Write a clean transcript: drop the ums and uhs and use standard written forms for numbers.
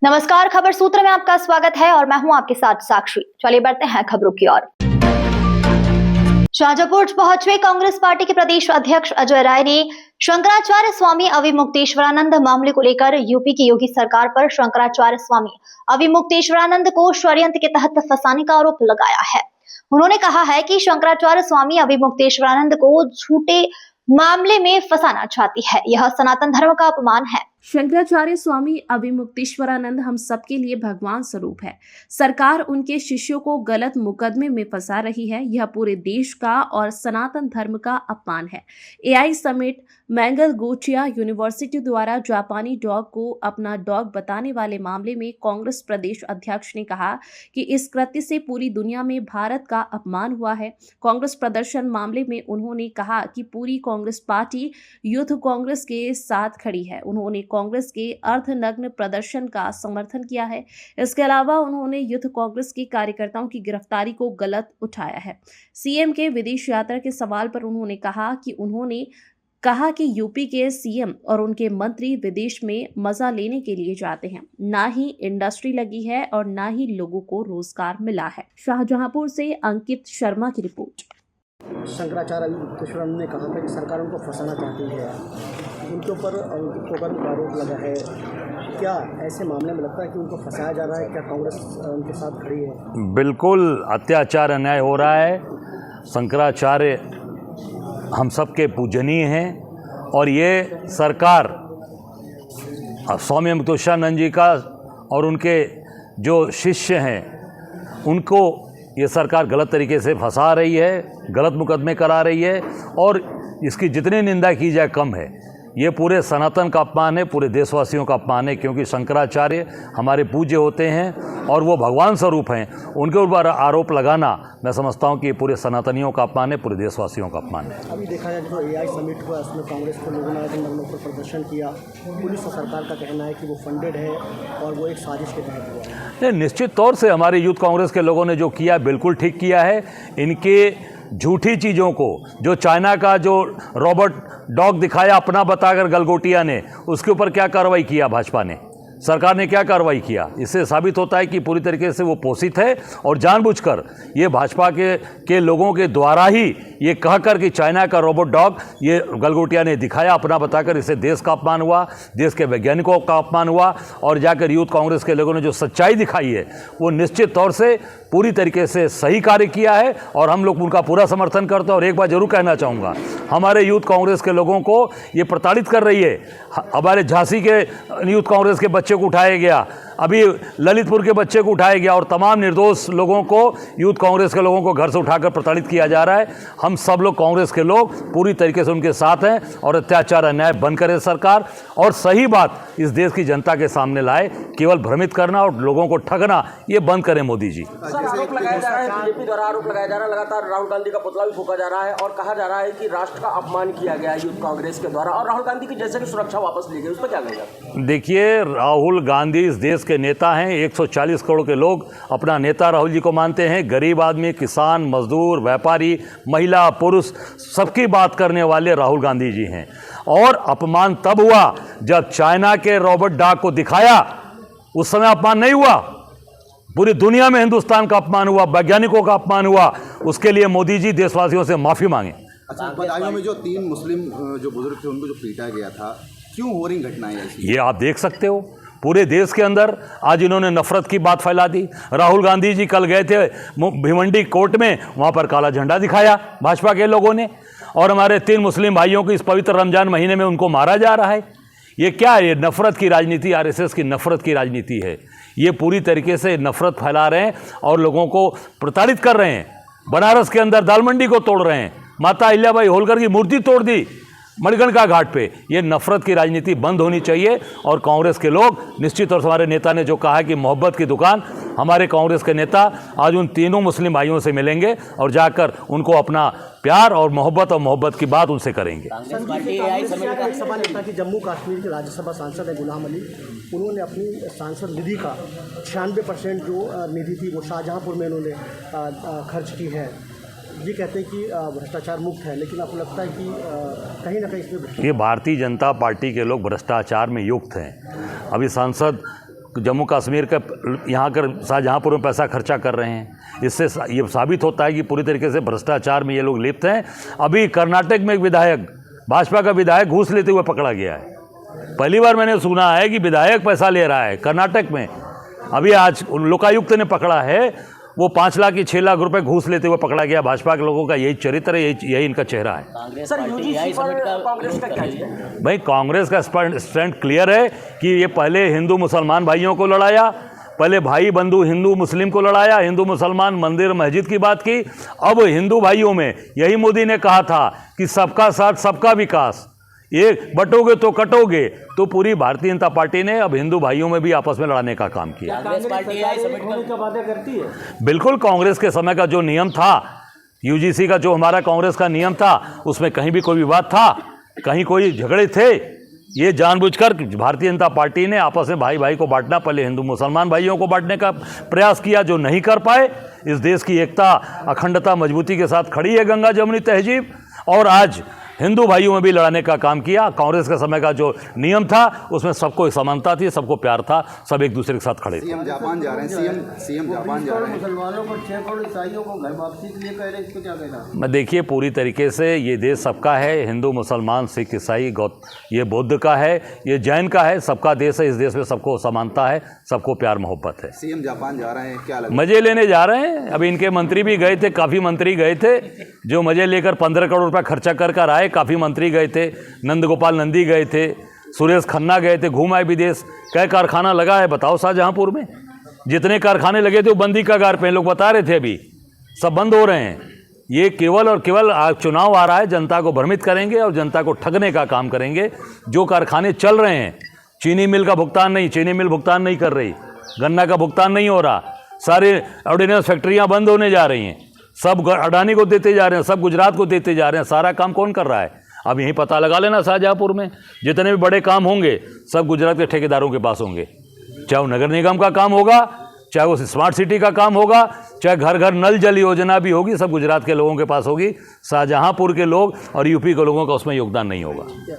नमस्कार, खबर सूत्र में आपका स्वागत है और मैं हूं आपके साथ साक्षी। चलिए बढ़ते हैं खबरों की ओर। शाहजहांपुर पहुंचे कांग्रेस पार्टी के प्रदेश अध्यक्ष अजय राय ने शंकराचार्य स्वामी अविमुक्तेश्वरानंद मामले को लेकर यूपी की योगी सरकार पर शंकराचार्य स्वामी अविमुक्तेश्वरानंद को षड्यंत्र के तहत फंसाने का आरोप लगाया है। उन्होंने कहा है कि शंकराचार्य स्वामी अविमुक्तेश्वरानंद को झूठे मामले में फंसाना चाहती है। यह सनातन धर्म का अपमान है। शंकराचार्य स्वामी अविमुक्तेश्वरानंद हम सबके लिए भगवान स्वरूप है। सरकार उनके शिष्यों को गलत मुकदमे में फंसा रही है। यह पूरे देश का और सनातन धर्म का अपमान है। एआई समिट मैंगल गोचिया यूनिवर्सिटी द्वारा जापानी डॉग को अपना डॉग बताने वाले मामले में कांग्रेस प्रदेश अध्यक्ष ने कहा कि इस कृत्य से पूरी दुनिया में भारत का अपमान हुआ है। कांग्रेस प्रदर्शन मामले में उन्होंने कहा कि पूरी कांग्रेस पार्टी यूथ कांग्रेस के साथ खड़ी है। उन्होंने कांग्रेस के अर्धनग्न प्रदर्शन का समर्थन किया है। इसके अलावा उन्होंने यूथ कांग्रेस के कार्यकर्ताओं की गिरफ्तारी को गलत उठाया है। सीएम के विदेश यात्रा के सवाल पर उन्होंने कहा कि यूपी के सीएम और उनके मंत्री विदेश में मजा लेने के लिए जाते हैं। ना ही इंडस्ट्री लगी है और ना ही लोगों को रोजगार मिला है। शाहजहांपुर से अंकित शर्मा की रिपोर्ट। शंकराचार्य अविमुक्तेश्वरानंद ने कहा था कि सरकार उनको फंसाना चाहती है, उनके ऊपर आरोप लगा है। क्या ऐसे मामले में लगता है कि उनको फंसाया जा रहा है? क्या कांग्रेस उनके साथ खड़ी है? बिल्कुल अत्याचार अन्याय हो रहा है। शंकराचार्य हम सबके पूजनीय हैं और ये सरकार स्वामी अविमुक्तेश्वरानंद जी का और उनके जो शिष्य हैं उनको ये सरकार गलत तरीके से फंसा रही है, गलत मुकदमे करा रही है और इसकी जितनी निंदा की जाए कम है। ये पूरे सनातन का अपमान है, पूरे देशवासियों का अपमान है, क्योंकि शंकराचार्य हमारे पूज्य होते हैं और वो भगवान स्वरूप हैं। उनके ऊपर आरोप लगाना मैं समझता हूँ कि ये पूरे सनातनियों का अपमान है, पूरे देशवासियों का अपमान है। अभी देखा जाए तो एआई समिट हुआ, उसमें कांग्रेस के लोगों ने पर प्रदर्शन किया। पुलिस और सरकार का कहना है कि वो फंडेड है और वो एक साजिश के तहत हुआ है। नहीं, निश्चित तौर से हमारे यूथ कांग्रेस के लोगों ने जो किया बिल्कुल ठीक किया है। इनके झूठी चीज़ों को, जो चाइना का जो रोबोट डॉग दिखाया अपना बताकर गलगोटिया ने, उसके ऊपर क्या कार्रवाई किया भाजपा ने, सरकार ने क्या कार्रवाई किया? इससे साबित होता है कि पूरी तरीके से वो पोषित है और जानबूझकर ये भाजपा के लोगों के द्वारा ही ये कहकर कि चाइना का रोबोट डॉग ये गलगोटिया ने दिखाया अपना बताकर, इससे देश का अपमान हुआ, देश के वैज्ञानिकों का अपमान हुआ। और जाकर यूथ कांग्रेस के लोगों ने जो सच्चाई दिखाई है वो निश्चित तौर से पूरी तरीके से सही कार्य किया है और हम लोग उनका पूरा समर्थन करते हैं। और एक बात जरूर कहना चाहूँगा, हमारे यूथ कांग्रेस के लोगों को ये प्रताड़ित कर रही है। हमारे झांसी के यूथ कांग्रेस के बच्चे को उठाया गया, अभी ललितपुर के बच्चे को उठाया गया और तमाम निर्दोष लोगों को, यूथ कांग्रेस के लोगों को घर से उठाकर प्रताड़ित किया जा रहा है। हम सब लोग कांग्रेस के लोग पूरी तरीके से उनके साथ हैं और अत्याचार अन्याय बंद करे सरकार और सही बात इस देश की जनता के सामने लाए। केवल भ्रमित करना और लोगों को ठगना ये बंद करें मोदी जी। आरोप लगाया जा रहा है, बीजेपी द्वारा आरोप लगाया जा रहा है, लगातार राहुल गांधी का पुतला भी फूंका जा रहा है और कहा जा रहा है कि राष्ट्र का अपमान किया गया है यूथ कांग्रेस के द्वारा और राहुल गांधी की जैसे की सुरक्षा वापस ली गई, उस पर क्या कहेगा? देखिए, राहुल गांधी इस देश के नेता हैं। 140 करोड़ के लोग अपना नेता राहुल जी को मानते हैं। गरीब आदमी, किसान, मजदूर, व्यापारी, महिला, पुरुष सबकी बात करने वाले राहुल गांधी जी हैं। और अपमान तब हुआ जब चाइना के रोबोट डॉग को दिखाया, उस समय अपमान नहीं हुआ। पूरी दुनिया में हिंदुस्तान का अपमान हुआ, वैज्ञानिकों का अपमान हुआ। उसके लिए मोदी जी देशवासियों से माफी मांगे। अच्छा, बदायूं में जो 3 मुस्लिम जो बुजुर्ग थे उनको जो पीटा गया था, क्यों हो रही घटनाएं ऐसी? ये आप देख सकते हो पूरे देश के अंदर आज इन्होंने नफरत की बात फैला दी। राहुल गांधी जी कल गए थे भिवंडी कोर्ट में, वहां पर काला झंडा दिखाया भाजपा के लोगों ने और हमारे 3 मुस्लिम भाइयों को इस पवित्र रमजान महीने में उनको मारा जा रहा है। ये क्या है? ये नफरत की राजनीति, आरएसएस की नफरत की राजनीति है। ये पूरी तरीके से नफरत फैला रहे हैं और लोगों को प्रताड़ित कर रहे हैं। बनारस के अंदर दाल मंडी को तोड़ रहे हैं, माता अहिल्याबाई होलकर की मूर्ति तोड़ दी मणिकर्णिका घाट पे। ये नफरत की राजनीति बंद होनी चाहिए और कांग्रेस के लोग निश्चित तौर से, हमारे नेता ने जो कहा कि मोहब्बत की दुकान, हमारे कांग्रेस के नेता आज उन तीनों मुस्लिम भाइयों से मिलेंगे और जाकर उनको अपना प्यार और मोहब्बत की बात उनसे करेंगे। सपा नेता की जम्मू कश्मीर के राज्यसभा सांसद है गुलाम अली, उन्होंने अपनी सांसद निधि का 96% जो निधि थी वो शाहजहांपुर में उन्होंने खर्च की है। ये कहते हैं कि भ्रष्टाचार मुक्त है, लेकिन आपको लगता है कि कहीं ना कहीं इसमें ये भारतीय जनता पार्टी के लोग भ्रष्टाचार में युक्त हैं। अभी सांसद जम्मू कश्मीर का यहाँ कर शाहजहाँपुर में पैसा खर्चा कर रहे हैं। इससे ये साबित होता है कि पूरी तरीके से भ्रष्टाचार में ये लोग लिप्त हैं। अभी कर्नाटक में एक विधायक, भाजपा का विधायक घूस लेते हुए पकड़ा गया है। पहली बार मैंने सुना है कि विधायक पैसा ले रहा है कर्नाटक में। अभी आज लोकायुक्त ने पकड़ा है, वो 5 लाख की 6 लाख रुपए घूस लेते हुए पकड़ा गया। भाजपा के लोगों का यही चरित्र है, यही इनका चेहरा है। सर यूजीसी पर कांग्रेस का क्या है? भाई कांग्रेस का स्टैंड क्लियर है कि ये पहले हिंदू मुसलमान भाइयों को लड़ाया, पहले भाई बंधु हिंदू मुस्लिम को लड़ाया, हिंदू मुसलमान मंदिर मस्जिद की बात की। अब हिंदू भाइयों में यही मोदी ने कहा था कि सबका साथ सबका विकास, ये बटोगे तो कटोगे, तो पूरी भारतीय जनता पार्टी ने अब हिंदू भाइयों में भी आपस में लड़ाने का काम किया। बिल्कुल, कांग्रेस के समय का जो नियम था, यूजीसी का जो हमारा कांग्रेस का नियम था, उसमें कहीं भी कोई विवाद था, कहीं कोई झगड़े थे? ये जानबूझकर भारतीय जनता पार्टी ने आपस में भाई भाई को बांटना, पहले हिंदू मुसलमान भाइयों को बांटने का प्रयास किया, जो नहीं कर पाए। इस देश की एकता अखंडता मजबूती के साथ खड़ी है गंगा जमुनी तहजीब, और आज हिंदू भाइयों में भी लड़ाने का काम किया। कांग्रेस के समय का जो नियम था उसमें सबको एक समानता थी, सबको प्यार था, सब एक दूसरे के साथ खड़े थे। सीएम जापान जा रहे हैं, सीएम जापान जा रहे हैं। मुसलमानों को 6 करोड़ ईसाइयों को घर वापसी के लिए कह रहे हैं, इसको क्या कहना? मैं देखिए, पूरी तरीके से ये देश सबका है, हिंदू मुसलमान सिख ईसाई ये बौद्ध का है, ये जैन का है, सबका देश है। इस देश में सबको समानता है, सबको प्यार मोहब्बत है। सीएम जापान जा रहे हैं, क्या लगता मजे लेने जा रहे हैं। अभी इनके मंत्री भी गए थे, काफ़ी मंत्री गए थे, जो मजे लेकर 15 करोड़ रुपया खर्चा कर आए। काफ़ी मंत्री गए थे, नंदगोपाल नंदी गए थे, सुरेश खन्ना गए थे, घूम आए विदेश। क्या कारखाना लगा है बताओ शाहजहाँपुर में? जितने कारखाने लगे थे वो बंदी कगार पे, लोग बता रहे थे, अभी सब बंद हो रहे हैं। ये केवल और केवल चुनाव आ रहा है, जनता को भ्रमित करेंगे और जनता को ठगने का काम करेंगे। जो कारखाने चल रहे हैं, चीनी मिल का भुगतान नहीं, चीनी मिल भुगतान नहीं कर रही, गन्ना का भुगतान नहीं हो रहा, सारे ऑर्डिनेंस फैक्ट्रियाँ बंद होने जा रही हैं, सब अडानी को देते जा रहे हैं, सब गुजरात को देते जा रहे हैं। सारा काम कौन कर रहा है? अब यहीं पता लगा लेना, शाहजहाँपुर में जितने भी बड़े काम होंगे सब गुजरात के ठेकेदारों के पास होंगे। चाहे वो नगर निगम का काम होगा, चाहे वो स्मार्ट सिटी का काम होगा, चाहे घर घर नल जल योजना भी होगी, सब गुजरात के लोगों के पास होगी। शाहजहाँपुर के लोग और यूपी के लोगों का उसमें योगदान नहीं होगा।